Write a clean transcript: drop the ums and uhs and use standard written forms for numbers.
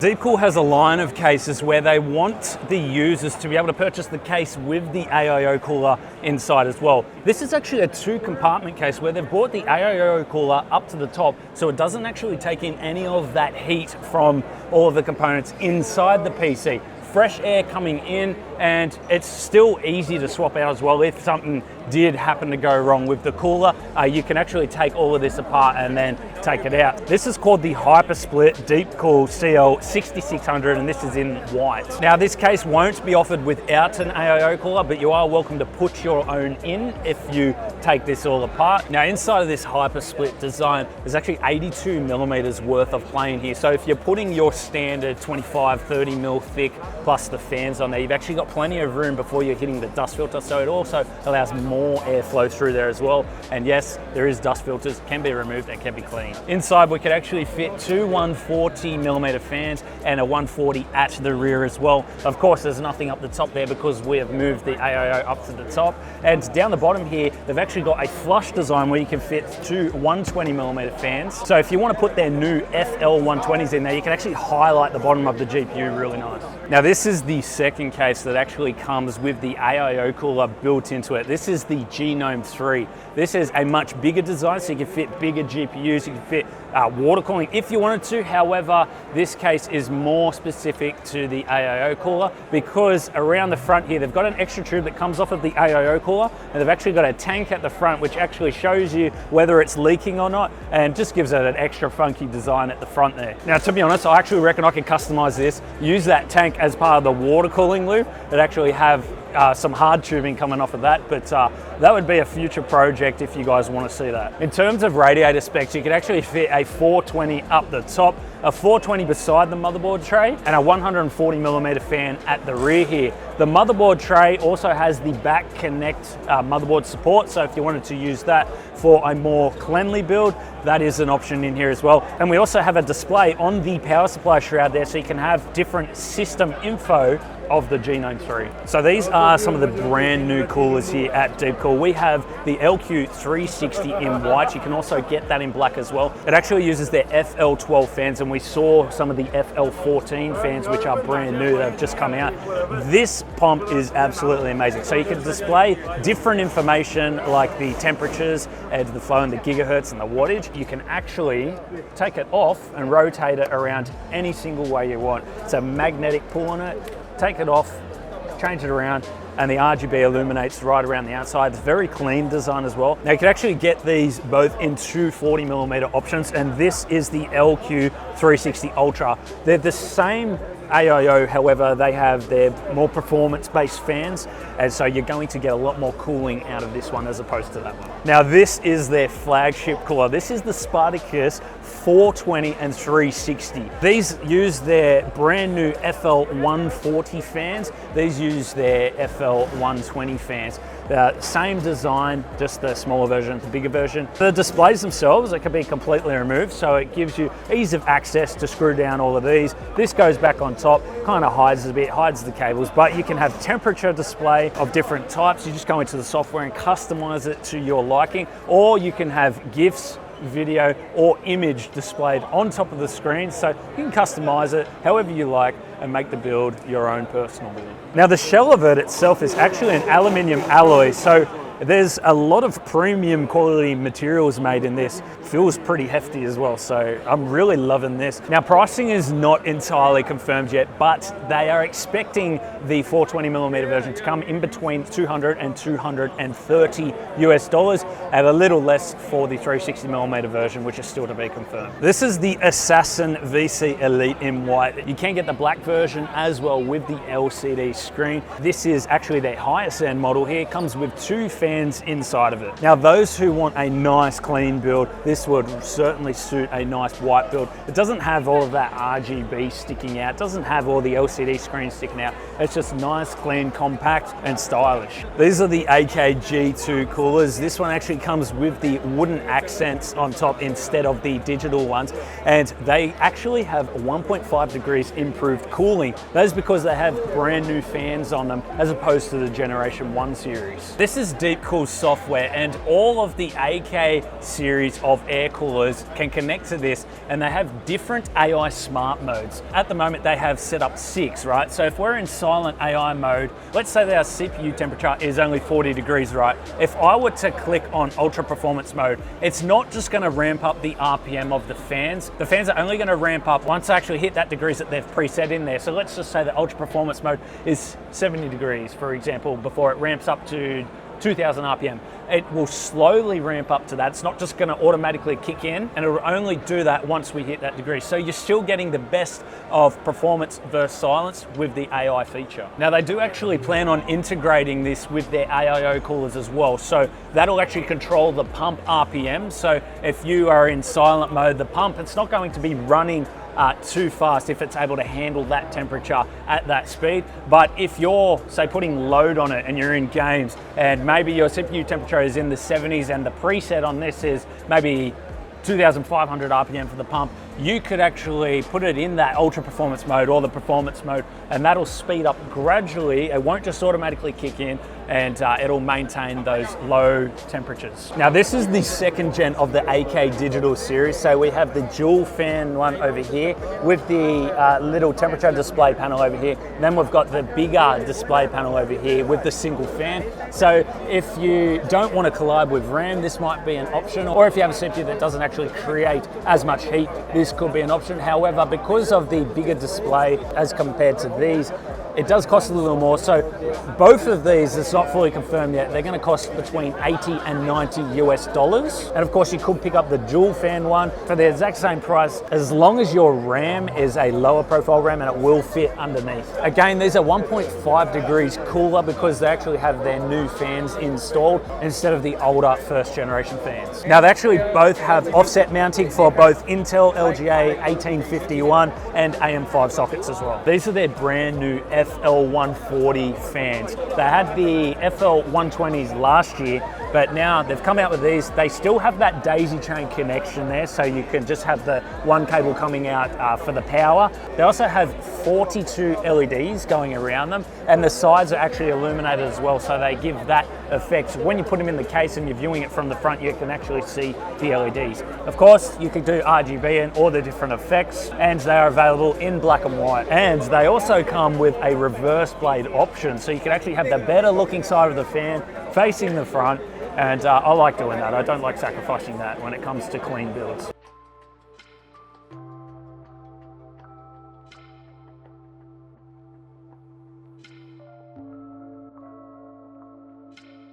DeepCool has a line of cases where they want the users to be able to purchase the case with the AIO cooler inside as well. This is actually a 2-compartment case where they've brought the AIO cooler up to the top so it doesn't actually take in any of that heat from all of the components inside the PC. Fresh air coming in, and it's still easy to swap out as well. If something did happen to go wrong with the cooler, you can actually take all of this apart and then take it out. This is called the hypersplit DeepCool CL6600, and this is in white. Now this case won't be offered without an AIO cooler, but you are welcome to put your own in if you take this all apart. Now inside of this hypersplit design, there's actually 82 millimeters worth of plane here. So if you're putting your standard 25-30 mil thick plus the fans on there, you've actually got plenty of room before you're hitting the dust filter, so it also allows more airflow through there as well. And yes, there is dust filters, can be removed and can be cleaned. Inside we could actually fit 2 140 millimeter fans and a 140 at the rear as well. Of course there's nothing up the top there because we have moved the AIO up to the top. And down the bottom here, they've actually got a flush design where you can fit 2 120 millimeter fans. So if you want to put their new FL 120s in there, you can actually highlight the bottom of the GPU really nice. Now this is the second case that actually comes with the AIO cooler built into it. This is the Gnome 3. This is a much bigger design, so you can fit bigger GPUs, you can fit water cooling if you wanted to. However, this case is more specific to the AIO cooler because around the front here, they've got an extra tube that comes off of the AIO cooler, and they've actually got a tank at the front which actually shows you whether it's leaking or not, and just gives it an extra funky design at the front there. Now, to be honest, I actually reckon I can customize this, use that tank as part of the water cooling loop, and actually have some hard tubing coming off of that, but that would be a future project if you guys want to see that. In terms of radiator specs, you could actually fit a 420 up the top, a 420 beside the motherboard tray, and a 140 millimeter fan at the rear here. The motherboard tray also has the back connect motherboard support, so if you wanted to use that for a more cleanly build, that is an option in here as well. And we also have a display on the power supply shroud there, so you can have different system info of the Gnome 3. So these are some of the brand new coolers here at DeepCool. We have the LQ360 in white. You can also get that in black as well. It actually uses their FL12 fans, and we saw some of the FL14 fans, which are brand new. They've just come out. This pump is absolutely amazing. So you can display different information like the temperatures and the flow and the gigahertz and the wattage. You can actually take it off and rotate it around any single way you want. It's a magnetic pull on it. Take it off, change it around, and the RGB illuminates right around the outside. It's very clean design as well. Now you can actually get these both in 2 40 millimeter options, and this is the LQ360 Ultra. They're the same AIO, however, they have their more performance-based fans, and so you're going to get a lot more cooling out of this one as opposed to that one. Now this is their flagship cooler. This is the Spartacus 420 and 360. These use their brand new FL 140 fans. These use their FL 120 fans. Same design, just the smaller version, the bigger version. The displays themselves, it can be completely removed, so it gives you ease of access to screw down all of these. This goes back on top, kind of hides a bit, hides the cables, but you can have temperature display of different types. You just go into the software and customize it to your liking, or you can have GIFs, video, or image displayed on top of the screen, so you can customize it however you like and make the build your own personal build. Now the shell of it itself is actually an aluminium alloy, so there's a lot of premium quality materials made in this. Feels pretty hefty as well, so I'm really loving this. Now pricing is not entirely confirmed yet, but they are expecting the 420 millimeter version to come in between 200 and 230 US dollars, and a little less for the 360 millimeter version, which is still to be confirmed. This is the Assassin VC Elite in white. You can get the black version as well with the LCD screen. This is actually their highest end model here. It comes with 2 fans inside of it. Now those who want a nice clean build, this would certainly suit a nice white build. It doesn't have all of that RGB sticking out, it doesn't have all the LCD screens sticking out. It's just nice, clean, compact and stylish. These are the AKG2 coolers. This one actually comes with the wooden accents on top instead of the digital ones, and they actually have 1.5 degrees improved cooling. That is because they have brand new fans on them as opposed to the Generation 1 series. This is DeepCool cool software, and all of the AK series of air coolers can connect to this, and they have different AI smart modes. At the moment they have set up 6, right? So if we're in silent AI mode, let's say that our CPU temperature is only 40 degrees, right? If I were to click on ultra performance mode, it's not just going to ramp up the RPM of the fans. The fans are only going to ramp up once I actually hit that degrees that they've preset in there. So let's just say that ultra performance mode is 70 degrees, for example, before it ramps up to 2000 RPM. It will slowly ramp up to that. It's not just going to automatically kick in, and it will only do that once we hit that degree. So you're still getting the best of performance versus silence with the AI feature. Now they do actually plan on integrating this with their AIO coolers as well. So that'll actually control the pump RPM. So if you are in silent mode, the pump, it's not going to be running too fast if it's able to handle that temperature at that speed. But if you're, say, putting load on it and you're in games and maybe your CPU temperature is in the 70s and the preset on this is maybe 2,500 RPM for the pump, you could actually put it in that ultra performance mode or the performance mode, and that'll speed up gradually. It won't just automatically kick in, and it'll maintain those low temperatures. Now this is the second gen of the AK Digital series. So we have the dual fan one over here with the little temperature display panel over here. And then we've got the bigger display panel over here with the single fan. So if you don't want to collide with RAM, this might be an option, or if you have a CPU that doesn't actually create as much heat, this could be an option. However, because of the bigger display as compared to these, it does cost a little more. So both of these, it's not fully confirmed yet, they're going to cost between 80 and 90 US dollars. And of course you could pick up the dual fan one for the exact same price, as long as your RAM is a lower profile RAM and it will fit underneath. Again, these are 1.5 degrees cooler because they actually have their new fans installed instead of the older first generation fans. Now they actually both have offset mounting for both Intel LGA 1851 and AM5 sockets as well. These are their brand new FL140 fans. They had the FL120s last year, but now they've come out with these. They still have that daisy chain connection there, so you can just have the one cable coming out for the power. They also have 42 LEDs going around them, and the sides are actually illuminated as well, so they give that effect. When you put them in the case and you're viewing it from the front, you can actually see the LEDs. Of course, you can do RGB and all the different effects, and they are available in black and white. And they also come with a reverse blade option, so you can actually have the better looking side of the fan facing the front, and I like doing that. I don't like sacrificing that when it comes to clean builds.